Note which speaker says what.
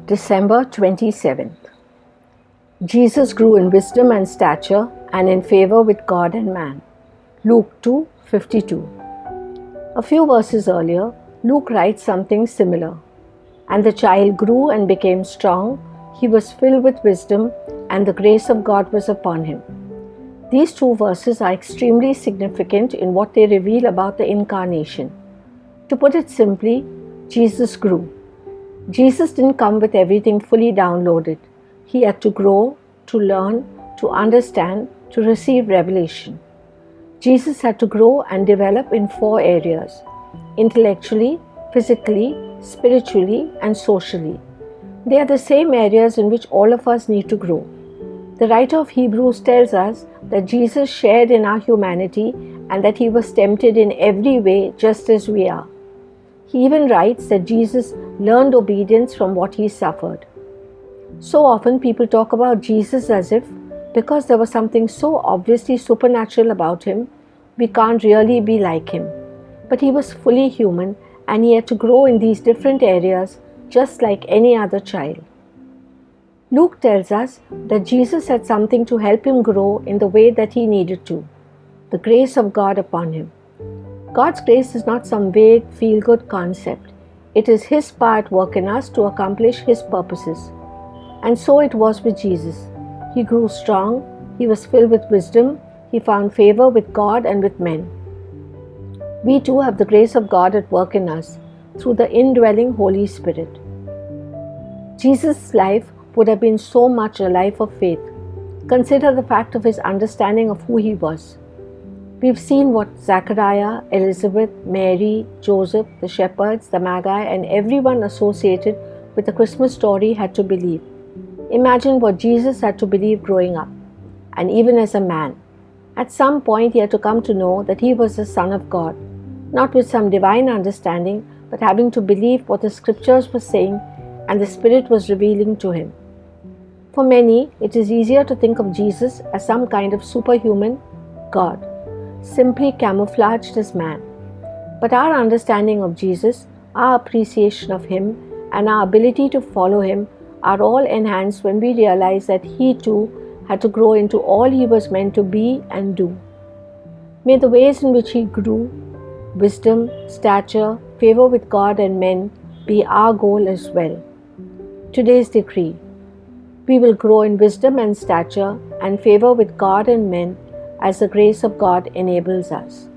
Speaker 1: December 27th. Jesus grew in wisdom and stature and in favor with God and man. Luke 2:52. A few verses earlier, Luke writes something similar. And the child grew and became strong. He was filled with wisdom, and the grace of God was upon him. These two verses are extremely significant in what they reveal about the incarnation. To put it simply, Jesus grew. Jesus didn't come with everything fully downloaded. He had to grow, to learn, to understand, to receive revelation. Jesus had to grow and develop in 4 areas: intellectually, physically, spiritually, and socially. They are the same areas in which all of us need to grow. The writer of Hebrews tells us that Jesus shared in our humanity and that he was tempted in every way just as we are. He even writes that Jesus learned obedience from what he suffered. So often people talk about Jesus as if, because there was something so obviously supernatural about him, we can't really be like him. But he was fully human and he had to grow in these different areas just like any other child. Luke tells us that Jesus had something to help him grow in the way that he needed to, the grace of God upon him. God's grace is not some vague, feel-good concept. It is his power at work in us to accomplish his purposes. And so it was with Jesus. He grew strong, he was filled with wisdom, he found favor with God and with men. We too have the grace of God at work in us through the indwelling Holy Spirit. Jesus' life would have been so much a life of faith. Consider the fact of his understanding of who he was. We've seen what Zachariah, Elizabeth, Mary, Joseph, the shepherds, the Magi, and everyone associated with the Christmas story had to believe. Imagine what Jesus had to believe growing up, and even as a man. At some point he had to come to know that he was the Son of God, not with some divine understanding, but having to believe what the scriptures were saying and the Spirit was revealing to him. For many, it is easier to think of Jesus as some kind of superhuman God, simply camouflaged as man. But our understanding of Jesus, our appreciation of him, and our ability to follow him are all enhanced when we realize that he too had to grow into all he was meant to be and do. May the ways in which he grew, wisdom, stature, favor with God and men, be our goal as well. Today's decree: we will grow in wisdom and stature and favor with God and men as the grace of God enables us.